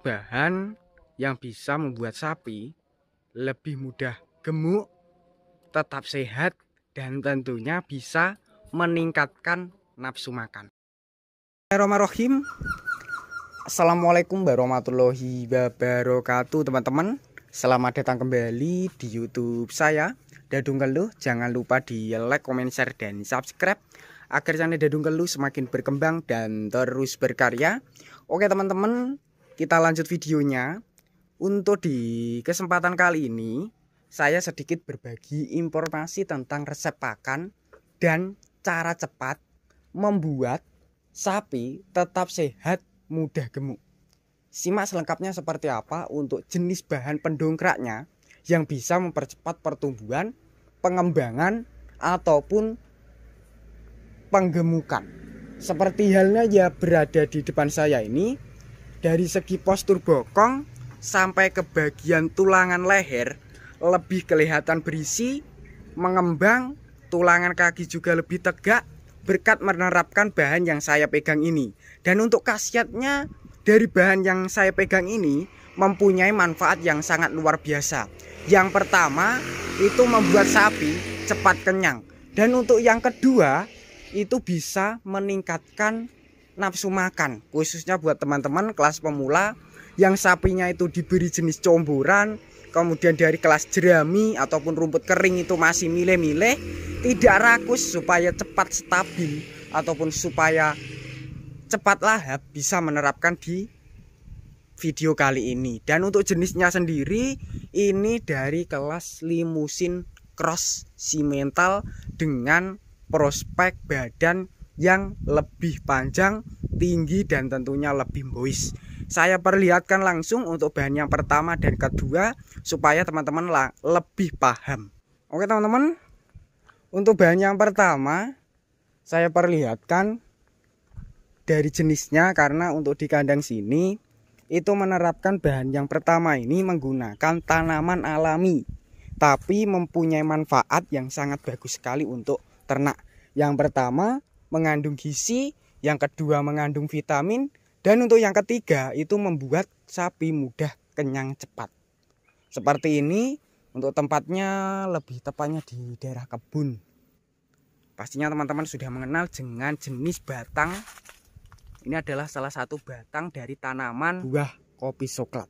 bahan yang bisa membuat sapi lebih mudah gemuk, tetap sehat, dan tentunya bisa meningkatkan nafsu makan. Bismillahirrahmanirrahim. Assalamualaikum warahmatullahi wabarakatuh teman-teman. Selamat datang kembali di YouTube saya, Dadung Keluh. Jangan lupa di like, comment, share, dan subscribe agar channel Dadung Keluh semakin berkembang dan terus berkarya. Oke teman-teman, kita lanjut videonya. Untuk di kesempatan kali ini, saya sedikit berbagi informasi tentang resep pakan dan cara cepat membuat sapi tetap sehat, mudah gemuk. Simak selengkapnya seperti apa untuk jenis bahan pendongkraknya yang bisa mempercepat pertumbuhan, pengembangan, ataupun penggemukan. Seperti halnya ya berada di depan saya ini, dari segi postur bokong sampai ke bagian tulangan leher lebih kelihatan berisi, mengembang, tulangan kaki juga lebih tegak berkat menerapkan bahan yang saya pegang ini. Dan untuk khasiatnya dari bahan yang saya pegang ini mempunyai manfaat yang sangat luar biasa. Yang pertama itu membuat sapi cepat kenyang, dan untuk yang kedua itu bisa meningkatkan nafsu makan, khususnya buat teman-teman kelas pemula yang sapinya itu diberi jenis comboran, kemudian dari kelas jerami ataupun rumput kering itu masih milih-milih, tidak rakus, supaya cepat stabil ataupun supaya cepat lahap, bisa menerapkan di video kali ini. Dan untuk jenisnya sendiri ini dari kelas limusin cross simental dengan prospek badan yang lebih panjang, tinggi, dan tentunya lebih bois. Saya perlihatkan langsung untuk bahan yang pertama dan kedua supaya teman-teman lebih paham. Oke teman-teman, untuk bahan yang pertama saya perlihatkan dari jenisnya, karena untuk di kandang sini itu menerapkan bahan yang pertama ini menggunakan tanaman alami, tapi mempunyai manfaat yang sangat bagus sekali untuk ternak. Yang pertama mengandung gizi, yang kedua mengandung vitamin, dan untuk yang ketiga itu membuat sapi mudah kenyang cepat. Seperti ini. Untuk tempatnya lebih tepatnya di daerah kebun. Pastinya teman-teman sudah mengenal dengan jenis batang. Ini adalah salah satu batang dari tanaman buah kopi coklat.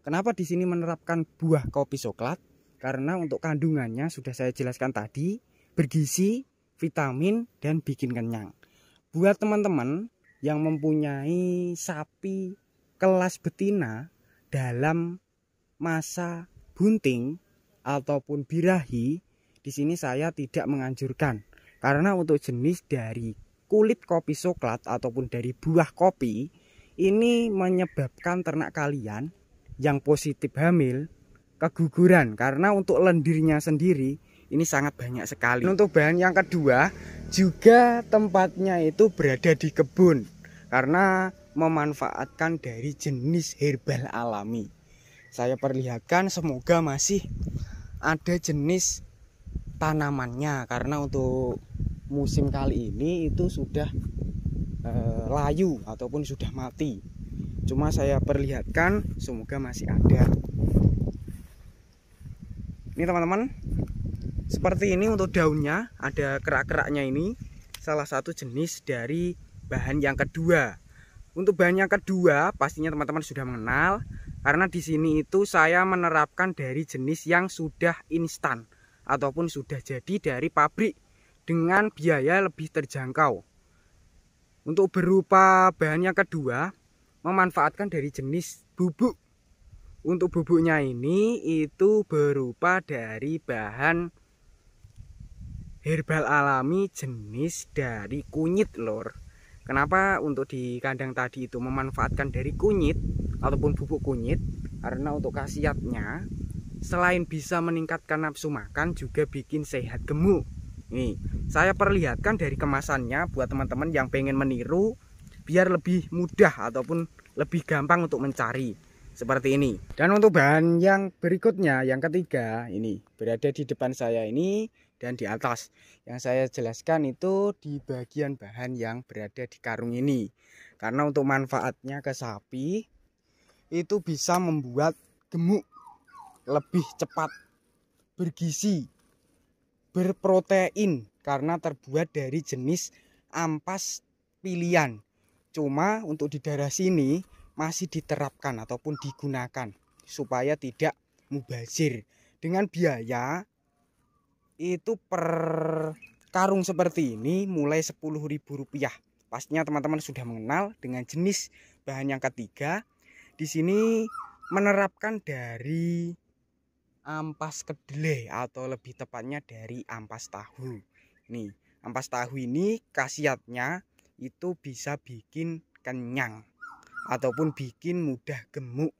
Kenapa di sini menerapkan buah kopi coklat? Karena untuk kandungannya sudah saya jelaskan tadi, bergizi, vitamin, dan bikin kenyang. Buat teman-teman yang mempunyai sapi kelas betina dalam masa bunting ataupun birahi, di sini saya tidak menganjurkan, karena untuk jenis dari kulit kopi coklat ataupun dari buah kopi ini menyebabkan ternak kalian yang positif hamil keguguran, karena untuk lendirnya sendiri ini sangat banyak sekali. Untuk bahan yang kedua juga tempatnya itu berada di kebun, karena memanfaatkan dari jenis herbal alami. Saya perlihatkan, semoga masih ada jenis tanamannya, karena untuk musim kali ini itu sudah layu ataupun sudah mati. Cuma saya perlihatkan, semoga masih ada. Ini teman-teman, seperti ini untuk daunnya, ada kerak-keraknya. Ini salah satu jenis dari bahan yang kedua. Untuk bahan yang kedua pastinya teman-teman sudah mengenal, karena di sini itu saya menerapkan dari jenis yang sudah instan ataupun sudah jadi dari pabrik dengan biaya lebih terjangkau. Untuk berupa bahan yang kedua memanfaatkan dari jenis bubuk. Untuk bubuknya ini itu berupa dari bahan herbal alami jenis dari kunyit lor. Kenapa untuk di kandang tadi itu memanfaatkan dari kunyit ataupun bubuk kunyit? Karena untuk khasiatnya selain bisa meningkatkan nafsu makan juga bikin sehat gemuk. Nih, saya perlihatkan dari kemasannya buat teman-teman yang pengen meniru biar lebih mudah ataupun lebih gampang untuk mencari. Seperti ini. Dan untuk bahan yang berikutnya, yang ketiga, ini berada di depan saya ini dan di atas. Yang saya jelaskan itu di bagian bahan yang berada di karung ini. Karena untuk manfaatnya ke sapi itu bisa membuat gemuk, lebih cepat, bergizi, berprotein karena terbuat dari jenis ampas pilihan. Cuma untuk di daerah sini masih diterapkan ataupun digunakan supaya tidak mubazir. Dengan biaya itu per karung seperti ini mulai Rp10.000. Pastinya teman-teman sudah mengenal dengan jenis bahan yang ketiga. Di sini menerapkan dari ampas kedelai atau lebih tepatnya dari ampas tahu. Nih, ampas tahu ini khasiatnya itu bisa bikin kenyang ataupun bikin mudah gemuk.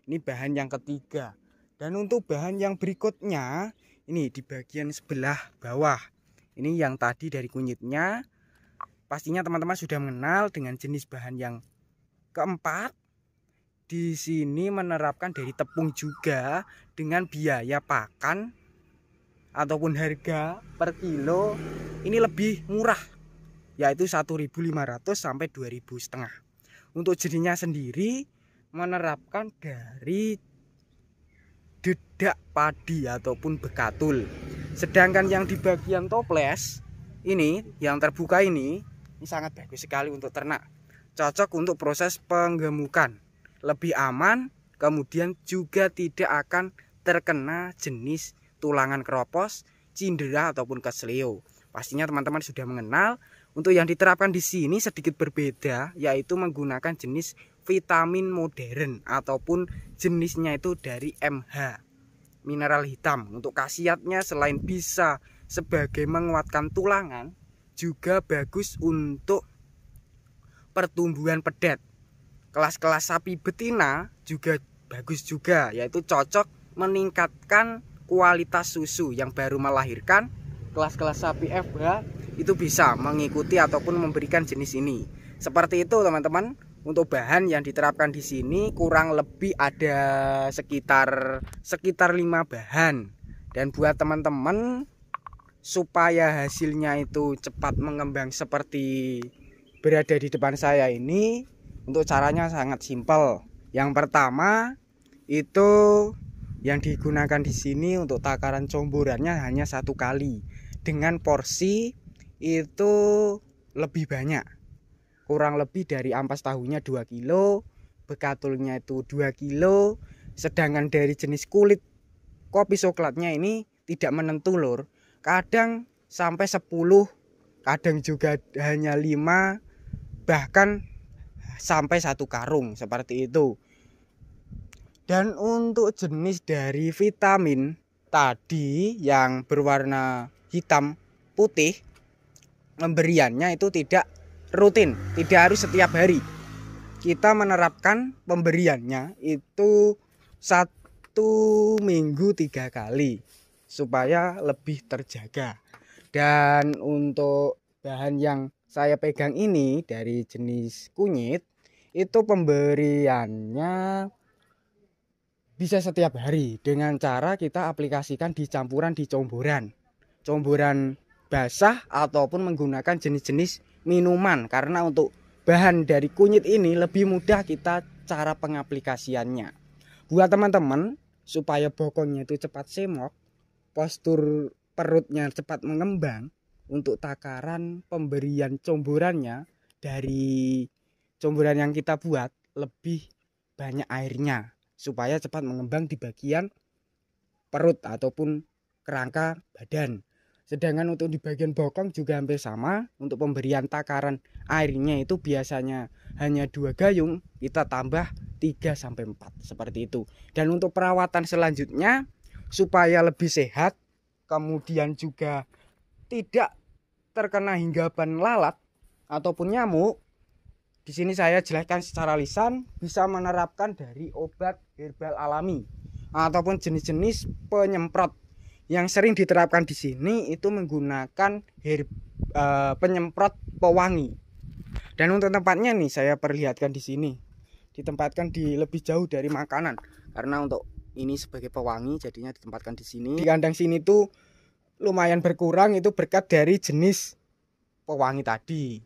Ini bahan yang ketiga. Dan untuk bahan yang berikutnya, ini di bagian sebelah bawah. Ini yang tadi dari kunyitnya. Pastinya teman-teman sudah mengenal dengan jenis bahan yang keempat. Di sini menerapkan dari tepung juga dengan biaya pakan ataupun harga per kilo ini lebih murah, yaitu 1.500 sampai 2.500. Untuk jenisnya sendiri menerapkan dari dedak padi ataupun bekatul. Sedangkan yang di bagian toples ini yang terbuka ini sangat bagus sekali untuk ternak. Cocok untuk proses penggemukan. Lebih aman, kemudian juga tidak akan terkena jenis tulangan keropos, cindera ataupun kesleo. Pastinya teman-teman sudah mengenal. Untuk yang diterapkan di sini sedikit berbeda, yaitu menggunakan jenis vitamin modern ataupun jenisnya itu dari MH, mineral hitam. Untuk khasiatnya selain bisa sebagai menguatkan tulangan, juga bagus untuk pertumbuhan pedet. Kelas-kelas sapi betina juga bagus juga, yaitu cocok meningkatkan kualitas susu yang baru melahirkan. Kelas-kelas sapi FH itu bisa mengikuti ataupun memberikan jenis ini. Seperti itu teman-teman. Untuk bahan yang diterapkan di sini kurang lebih ada sekitar 5 bahan. Dan buat teman-teman supaya hasilnya itu cepat mengembang seperti berada di depan saya ini, untuk caranya sangat simpel. Yang pertama itu yang digunakan di sini untuk takaran comborannya hanya 1 kali dengan porsi itu lebih banyak, kurang lebih dari ampas tahunya 2 kilo, bekatulnya itu 2 kilo. Sedangkan dari jenis kulit kopi coklatnya ini tidak menentu lur, kadang sampai 10, kadang juga hanya 5, bahkan sampai 1 karung seperti itu. Dan untuk jenis dari vitamin tadi yang berwarna hitam putih, pemberiannya itu tidak rutin, tidak harus setiap hari. Kita menerapkan pemberiannya itu 1 minggu 3 kali supaya lebih terjaga. Dan untuk bahan yang saya pegang ini dari jenis kunyit, itu pemberiannya bisa setiap hari dengan cara kita aplikasikan di campuran di comboran basah ataupun menggunakan jenis-jenis minuman. Karena untuk bahan dari kunyit ini lebih mudah kita cara pengaplikasiannya. Buat teman-teman supaya bokongnya itu cepat semok, postur perutnya cepat mengembang, untuk takaran pemberian comborannya dari comboran yang kita buat lebih banyak airnya supaya cepat mengembang di bagian perut ataupun kerangka badan. Sedangkan untuk di bagian bokong juga hampir sama. Untuk pemberian takaran airnya itu biasanya hanya 2 gayung, kita tambah 3-4 seperti itu. Dan untuk perawatan selanjutnya supaya lebih sehat, kemudian juga tidak terkena hinggapan lalat ataupun nyamuk, di sini saya jelaskan secara lisan, bisa menerapkan dari obat herbal alami ataupun jenis-jenis penyemprot. Yang sering diterapkan di sini itu menggunakan penyemprot pewangi. Dan untuk tempatnya nih saya perlihatkan di sini, ditempatkan di lebih jauh dari makanan karena untuk ini sebagai pewangi jadinya ditempatkan di sini. Di kandang sini tuh lumayan berkurang itu berkat dari jenis pewangi tadi.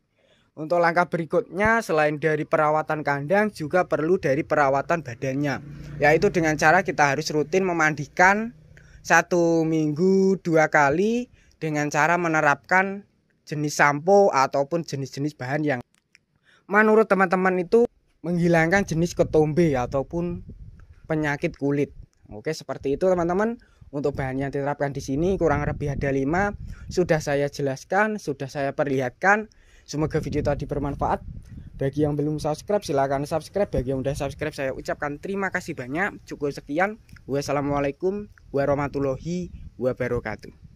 Untuk langkah berikutnya selain dari perawatan kandang juga perlu dari perawatan badannya, yaitu dengan cara kita harus rutin memandikan 1 minggu 2 kali dengan cara menerapkan jenis sampo ataupun jenis-jenis bahan yang menurut teman-teman itu menghilangkan jenis ketombe ataupun penyakit kulit. Oke, seperti itu teman-teman. Untuk bahan yang diterapkan di sini kurang lebih ada 5, sudah saya jelaskan, sudah saya perlihatkan. Semoga video tadi bermanfaat. Bagi yang belum subscribe silahkan subscribe. Bagi yang udah subscribe saya ucapkan terima kasih banyak. Cukup sekian. Wassalamualaikum warahmatullahi wabarakatuh.